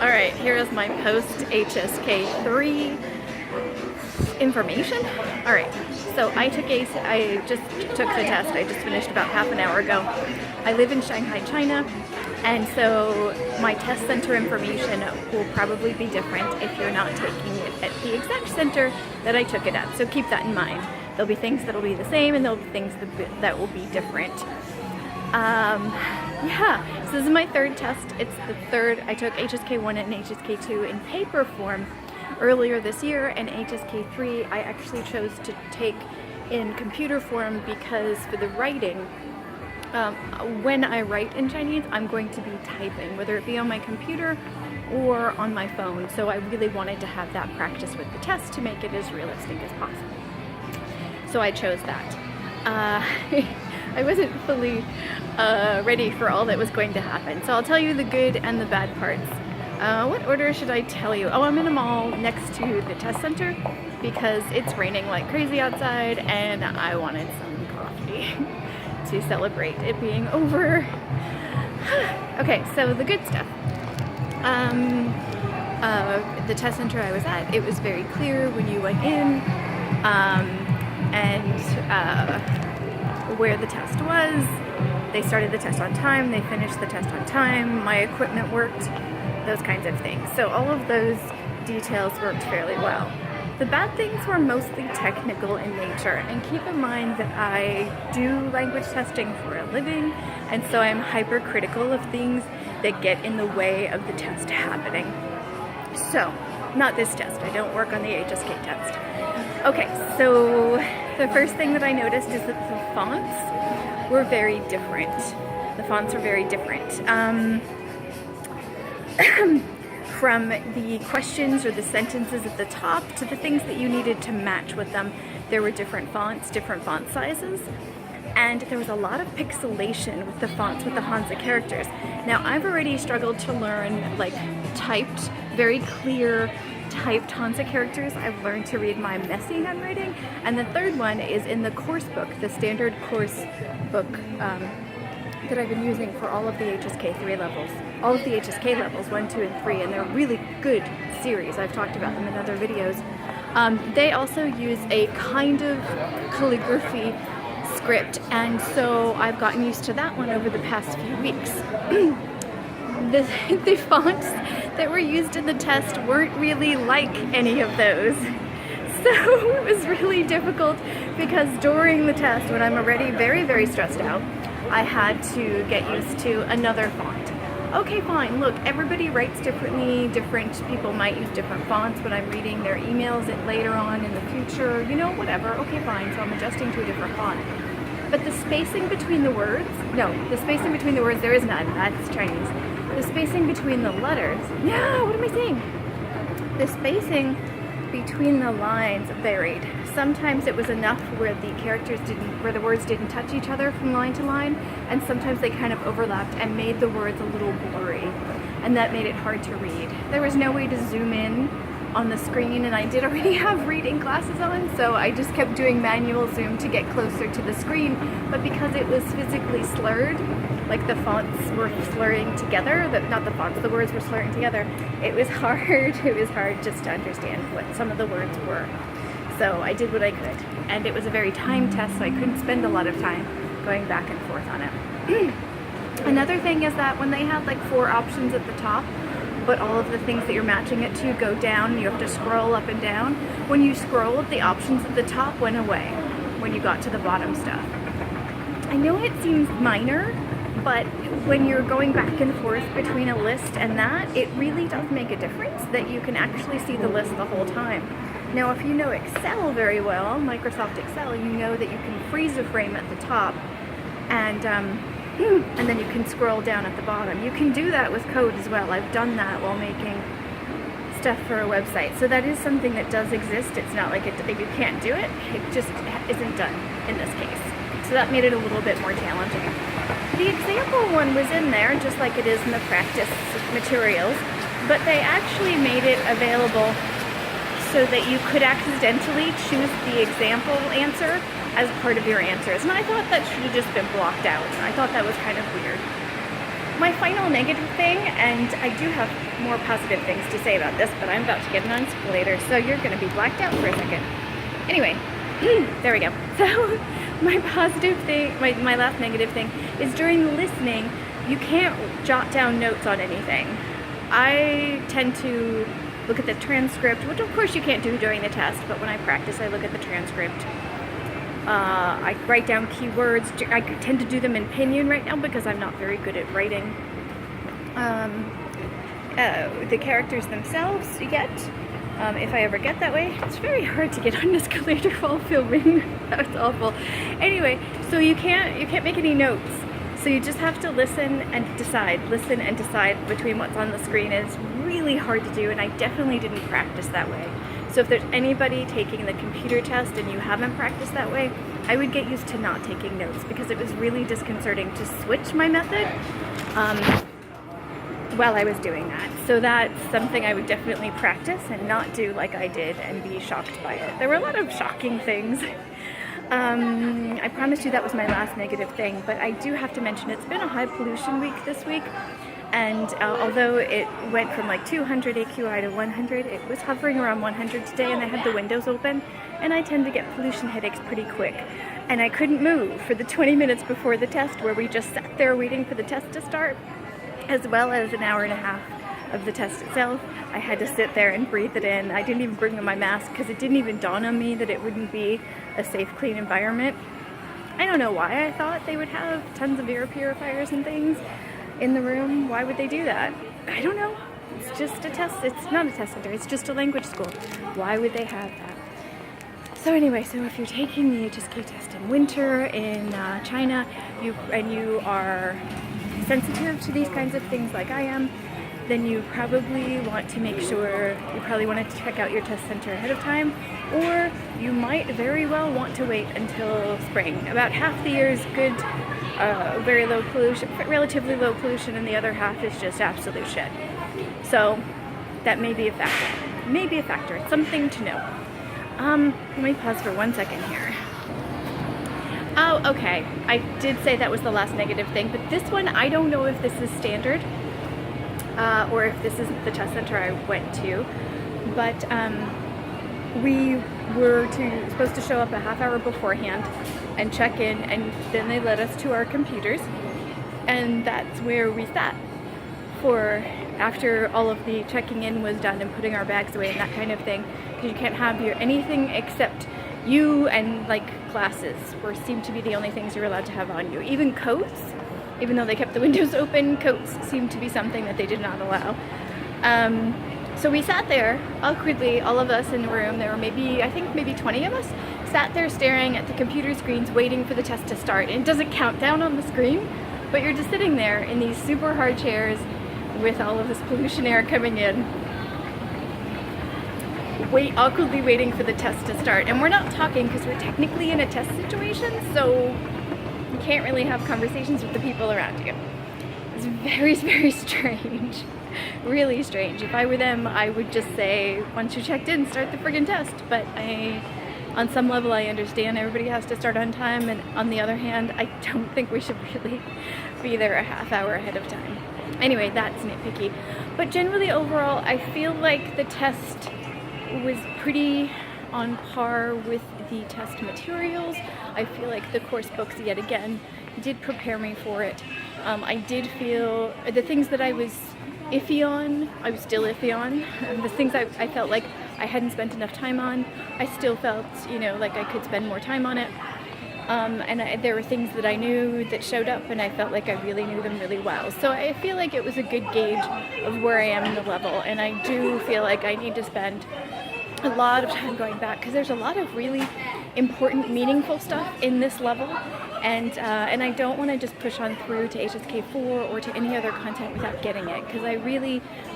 Alright, here is my post HSK 3 information. Alright, so I just took the test. I just finished about half an hour ago. I live in Shanghai, China, and so my test center information will probably be different if you're not taking it at the exact center that I took it at. So keep that in mind. There'll be things that'll be the same and there'll be things that will be different. Yeah, so this is my third test. It's the third. I took HSK 1 and HSK 2 in paper form earlier this year, and HSK 3 I actually chose to take in computer form because for the writing, when I write in Chinese, I'm going to be typing, whether it be on my computer or on my phone. So I really wanted to have that practice with the test to make it as realistic as possible. So I chose that. I wasn't fully ready for all that was going to happen. So I'll tell you the good and the bad parts. What order should I tell you? Oh, I'm in a mall next to the test center because it's raining like crazy outside and I wanted some coffee to celebrate it being over. Okay, so the good stuff. The test center I was at, it was very clear when you went in where the test was. They started the test on time, they finished the test on time, my equipment worked, those kinds of things. So all of those details worked fairly well. The bad things were mostly technical in nature, and keep in mind that I do language testing for a living, and so I'm hypercritical of things that get in the way of the test happening. So, not this test, I don't work on the HSK test. Okay, so the first thing that I noticed is that the fonts were very different. The fonts were very different. From the questions or the sentences at the top to the things that you needed to match with them, there were different fonts, different font sizes, and there was a lot of pixelation with the fonts with the Hanzi characters. Now, I've already struggled to learn like typed, very clear typed Hanzi characters. I've learned to read my messy handwriting, and the third one is in the course book, the standard course book that I've been using for all of the HSK 3 levels, all of the HSK levels 1, 2, and 3, and they're really good series. I've talked about them in other videos. They also use a kind of calligraphy script, and so I've gotten used to that one over the past few weeks. The fonts that were used in the test weren't really like any of those. So it was really difficult because during the test, when I'm already very, very stressed out, I had to get used to another font. Okay, fine, look, everybody writes differently, different people might use different fonts when I'm reading their emails later on in the future, you know, whatever, okay, fine, so I'm adjusting to a different font. But the spacing between the words, there is none, that's Chinese. The spacing between the letters, no, what am I saying? The spacing between the lines varied. Sometimes it was enough where the words didn't touch each other from line to line, and sometimes they kind of overlapped and made the words a little blurry, and that made it hard to read. There was no way to zoom in on the screen, and I did already have reading glasses on, so I just kept doing manual zoom to get closer to the screen, but because it was physically slurred, like the fonts were slurring together, the words were slurring together, it was hard just to understand what some of the words were. So I did what I could, and it was a very timed test, so I couldn't spend a lot of time going back and forth on it. Another thing is that when they had like 4 options at the top, but all of the things that you're matching it to go down, you have to scroll up and down. When you scrolled, the options at the top went away when you got to the bottom stuff. I know it seems minor, but when you're going back and forth between a list and that, it really does make a difference that you can actually see the list the whole time. Now, if you know Excel very well, Microsoft Excel, you know that you can freeze a frame at the top and then you can scroll down at the bottom. You can do that with code as well. I've done that while making stuff for a website. So that is something that does exist. It's not like you can't do it. It just isn't done in this case. So that made it a little bit more challenging. The example one was in there, just like it is in the practice materials, but they actually made it available so that you could accidentally choose the example answer as part of your answers. And I thought that should have just been blocked out. I thought that was kind of weird. my final negative thing, and I do have more positive things to say about this, but I'm about to get an icicle later, so you're going to be blacked out for a second. Anyway, there we go. So my positive thing, my last negative thing, is during the listening, you can't jot down notes on anything. I tend to look at the transcript, which of course you can't do during the test, but when I practice, I look at the transcript. I write down keywords. I tend to do them in Pinyin right now because I'm not very good at writing the characters themselves yet. If I ever get that way. It's very hard to get on an escalator while filming. That was awful. Anyway, so you can't make any notes. So you just have to listen and decide. Listen and decide between what's on the screen. Is really hard to do, and I definitely didn't practice that way. So if there's anybody taking the computer test and you haven't practiced that way, I would get used to not taking notes because it was really disconcerting to switch my method while I was doing that. So that's something I would definitely practice and not do like I did and be shocked by it. There were a lot of shocking things. I promised you that was my last negative thing, but I do have to mention it's been a high pollution week this week. And although it went from like 200 AQI to 100, it was hovering around 100 today, and I had the windows open, and I tend to get pollution headaches pretty quick. And I couldn't move for the 20 minutes before the test, where we just sat there waiting for the test to start, as well as an hour and a half of the test itself. I had to sit there and breathe it in. I didn't even bring my mask because it didn't even dawn on me that it wouldn't be a safe, clean environment. I don't know why I thought they would have tons of air purifiers and things in the room. Why would they do that? I don't know. It's just a test. It's not a test center. It's just a language school. Why would they have that? So anyway, so if you're taking the HSK test in winter in China, you are sensitive to these kinds of things like I am, then you probably want to make sure, you probably want to check out your test center ahead of time, or you might very well want to wait until spring. About half the year is good, very low pollution, relatively low pollution, and the other half is just absolute shit. So that may be a factor. Maybe a factor. It's something to know. Let me pause for 1 second here. Oh, okay. I did say that was the last negative thing, but this one, I don't know if this is standard, or if this isn't the test center I went to, but we were supposed to show up a half hour beforehand and check in, and then they led us to our computers, and that's where we sat for after all of the checking in was done and putting our bags away and that kind of thing, because you can't have anything except you and like glasses seem to be the only things you're allowed to have on you. Even coats, even though they kept the windows open, coats seemed to be something that they did not allow. So we sat there awkwardly, all of us in the room. There were maybe 20 of us, sat there staring at the computer screens waiting for the test to start. And it doesn't count down on the screen, but you're just sitting there in these super hard chairs with all of this pollution air coming in, awkwardly waiting for the test to start. And we're not talking because we're technically in a test situation, so you can't really have conversations with the people around you. It's very, very strange. Really strange. If I were them, I would just say, once you're checked in, start the friggin' test. But on some level, I understand everybody has to start on time, and on the other hand, I don't think we should really be there a half hour ahead of time. Anyway, that's nitpicky. But generally, overall, I feel like the test was pretty on par with the test materials. I feel like the course books, yet again, did prepare me for it. I did feel the things that I was iffy on, I was still iffy on. The things I felt like I hadn't spent enough time on, I still felt, like I could spend more time on it. And there were things that I knew that showed up, and I felt like I really knew them really well. So I feel like it was a good gauge of where I am in the level, and I do feel like I need to spend a lot of time going back, because there's a lot of really important, meaningful stuff in this level, and I don't want to just push on through to HSK4 or to any other content without getting it, because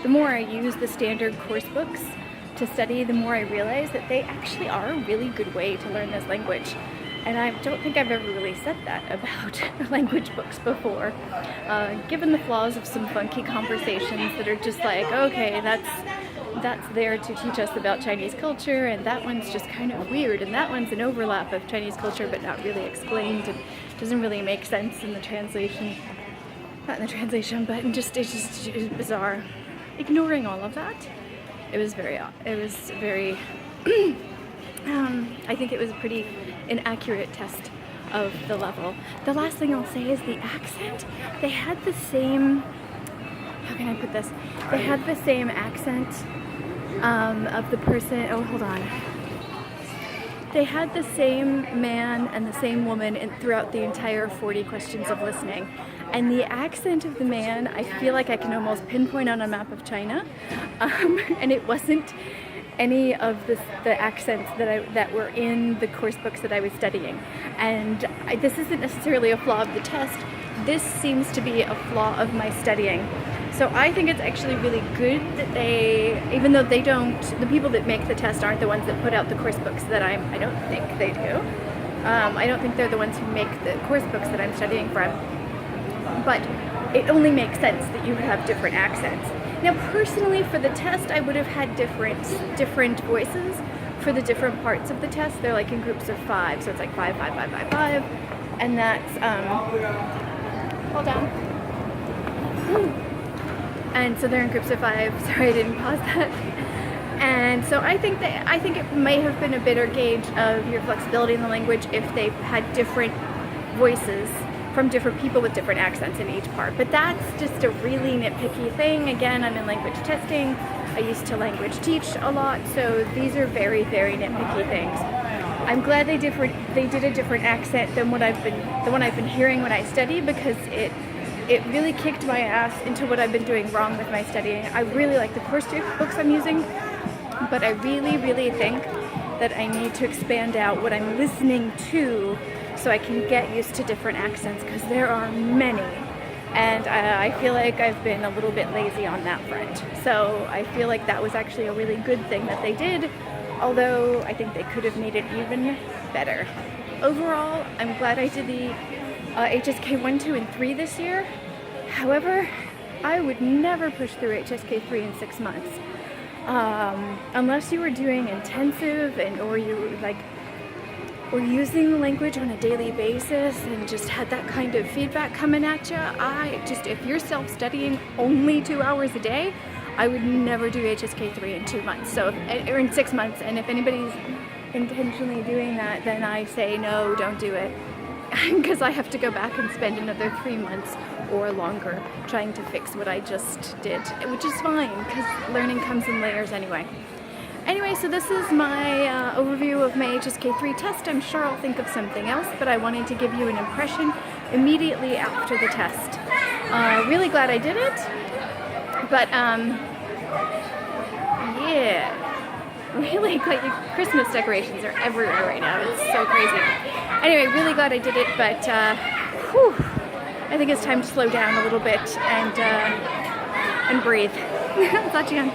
the more I use the standard course books to study, the more I realize that they actually are a really good way to learn this language. And I don't think I've ever really said that about language books before. Given the flaws of some funky conversations that are just like, okay, that's there to teach us about Chinese culture, and that one's just kind of weird, and that one's an overlap of Chinese culture but not really explained and doesn't really make sense in the translation. not in the translation, but it was bizarre. Ignoring all of that, it was very I think it was a pretty inaccurate test of the level. The last thing I'll say is the accent. They had the same, how can I put this? They had the same accent of the person, oh hold on. They had the same man and the same woman throughout the entire 40 questions of listening. And the accent of the man, I feel like I can almost pinpoint on a map of China. And it wasn't any of the accents that were in the course books that I was studying. And this isn't necessarily a flaw of the test. This seems to be a flaw of my studying. So I think it's actually really good that they, even though they don't, the people that make the test aren't the ones that put out the course books that I don't think they do. I don't think they're the ones who make the course books that I'm studying from. But it only makes sense that you would have different accents. Now personally for the test I would have had different voices for the different parts of the test. They're like in groups of 5, so it's like 5, 5, 5, 5, 5, and that's, hold on. And so they're in groups of 5, sorry I didn't pause that. And so I think it may have been a better gauge of your flexibility in the language if they had different voices from different people with different accents in each part. But that's just a really nitpicky thing. Again, I'm in language testing. I used to language teach a lot, so these are very, very nitpicky things. I'm glad they did a different accent than the one I've been hearing when I study, because it really kicked my ass into what I've been doing wrong with my studying. I really like the course books I'm using, but I really, really think that I need to expand out what I'm listening to so I can get used to different accents, because there are many. And I feel like I've been a little bit lazy on that front. So I feel like that was actually a really good thing that they did, although I think they could have made it even better. Overall, I'm glad I did the HSK 1, 2, and 3 this year. However, I would never push through HSK 3 in 6 months. Unless you were doing intensive or you were using the language on a daily basis and just had that kind of feedback coming at you. If you're self-studying only 2 hours a day, I would never do HSK 3 in 2 months, or in 6 months. And if anybody's intentionally doing that, then I say no, don't do it. Because I have to go back and spend another 3 months or longer trying to fix what I just did, which is fine because learning comes in layers anyway. Anyway, so this is my overview of my HSK 3 test. I'm sure I'll think of something else, but I wanted to give you an impression immediately after the test. Really glad I did it, but yeah. Really, like, Christmas decorations are everywhere right now. It's so crazy. Anyway, really glad I did it, but I think it's time to slow down a little bit and breathe. Talk to you again.